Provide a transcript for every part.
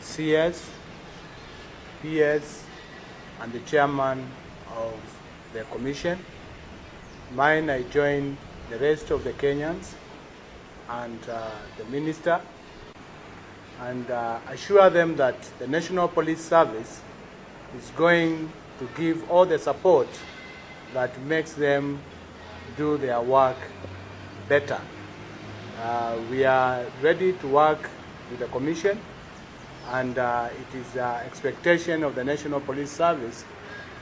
CS, PS, and the chairman of the commission. Mine, I join the rest of the Kenyans and the minister, and assure them that the National Police Service is going to give all the support that makes them do their work better. We are ready to work with the commission, and it is the expectation of the National Police Service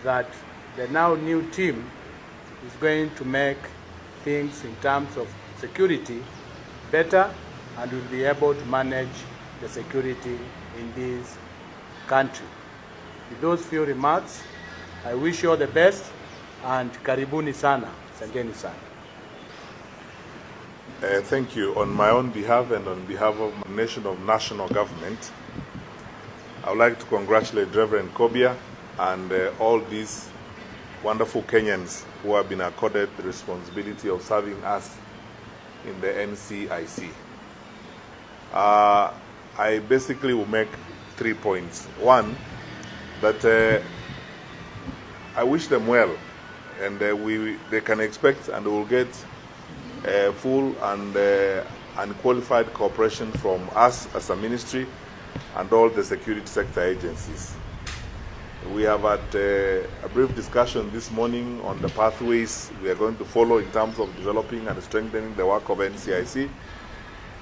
that the now new team is going to make things in terms of security better, and will be able to manage the security in this country. With those few remarks, I wish you all the best, and karibuni sana, asanteni sana. Thank you. On my own behalf and on behalf of the national government, I would like to congratulate Reverend Kobia and all these wonderful Kenyans who have been accorded the responsibility of serving us in the NCIC. I basically will make 3 points. One, that I wish them well, and they can expect and will get full and unqualified cooperation from us as a ministry and all the security sector agencies. We have had a brief discussion this morning on the pathways we are going to follow in terms of developing and strengthening the work of NCIC,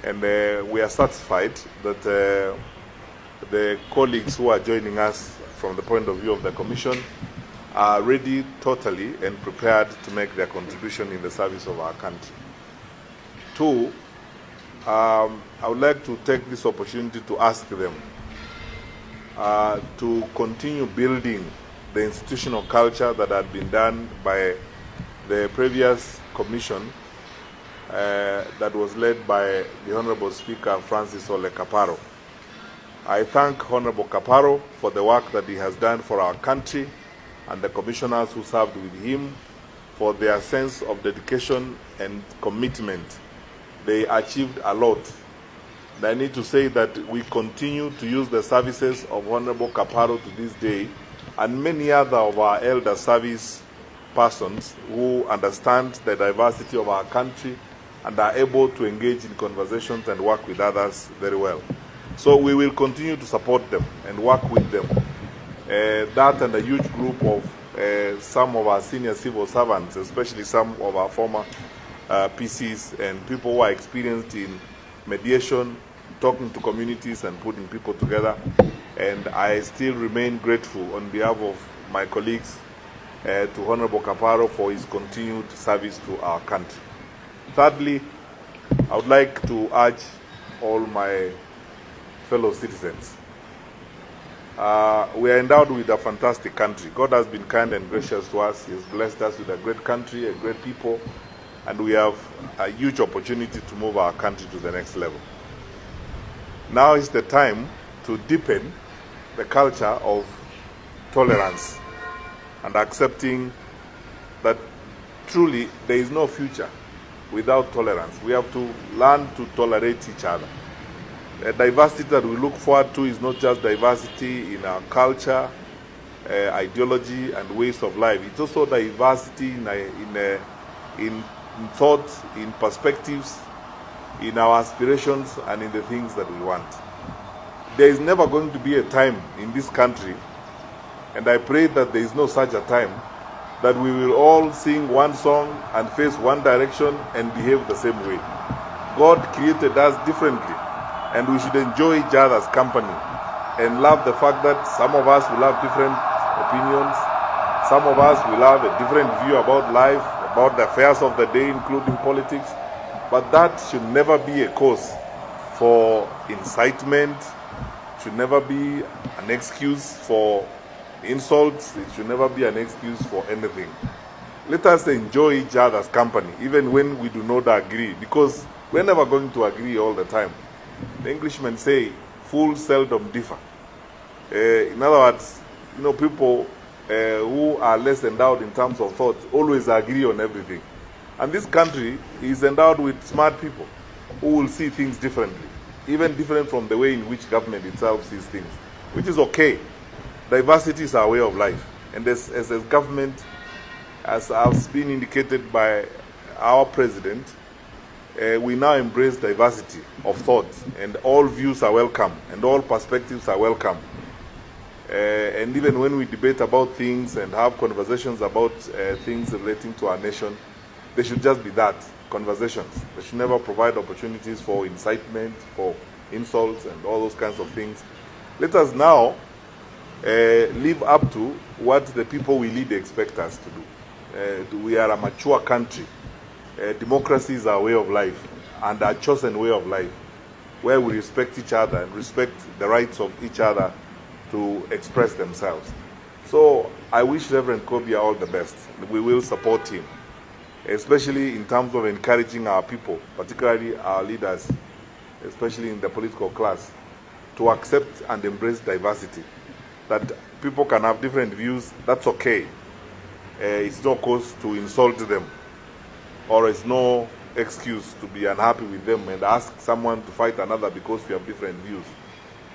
and we are satisfied that the colleagues who are joining us from the point of view of the Commission are ready totally and prepared to make their contribution in the service of our country. Two, I would like to take this opportunity to ask them to continue building the institutional culture that had been done by the previous commission that was led by the Honorable Speaker Francis Ole Kaparo. I thank Honorable Kaparo for the work that he has done for our country, and the commissioners who served with him for their sense of dedication and commitment. They achieved a lot. And I need to say that we continue to use the services of Honorable Kaparo to this day, and many other of our elder service persons who understand the diversity of our country and are able to engage in conversations and work with others very well. So we will continue to support them and work with them. That and a huge group of some of our senior civil servants, especially some of our former PCs and people who are experienced in mediation, talking to communities and putting people together. And I still remain grateful on behalf of my colleagues to Honorable Kaparo for his continued service to our country. Thirdly, I would like to urge all my fellow citizens. We are endowed with a fantastic country. God has been kind and gracious to us. He has blessed us with a great country, a great people, and we have a huge opportunity to move our country to the next level. Now is the time to deepen the culture of tolerance and accepting that truly there is no future without tolerance. We have to learn to tolerate each other. The diversity that we look forward to is not just diversity in our culture, ideology, and ways of life. It's also diversity in thoughts, in perspectives, in our aspirations, and in the things that we want. There is never going to be a time in this country, and I pray that there is no such a time, that we will all sing one song and face one direction and behave the same way. God created us differently, and we should enjoy each other's company and love the fact that some of us will have different opinions, some of us will have a different view about life, about the affairs of the day, including politics, but that should never be a cause for incitement, should never be an excuse for insults, it should never be an excuse for anything. Let us enjoy each other's company, even when we do not agree, because we're never going to agree all the time. The Englishmen say, fools seldom differ. In other words, people who are less endowed in terms of thought always agree on everything. And this country is endowed with smart people who will see things differently. even different from the way in which government itself sees things, which is okay. Diversity is our way of life. And as a government, as has been indicated by our president, we now embrace diversity of thought, and all views are welcome, and all perspectives are welcome. And even when we debate about things and have conversations about things relating to our nation, they should just be that, conversations. They should never provide opportunities for incitement, for insults, and all those kinds of things. Let us now live up to what the people we lead expect us to do. We are a mature country. Democracy is our way of life, and our chosen way of life, where we respect each other and respect the rights of each other to express themselves. So I wish Reverend Kobia all the best. We will support him, especially in terms of encouraging our people, particularly our leaders, especially in the political class, to accept and embrace diversity. That people can have different views, that's okay. It's no cause to insult them, or it's no excuse to be unhappy with them and ask someone to fight another because we have different views.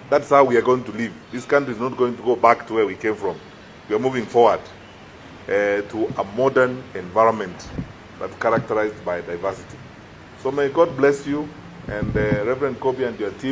That's how we are going to live. This country is not going to go back to where we came from. We are moving forward to a modern environment that's characterized by diversity. So may God bless you, and Reverend Kobe and your team.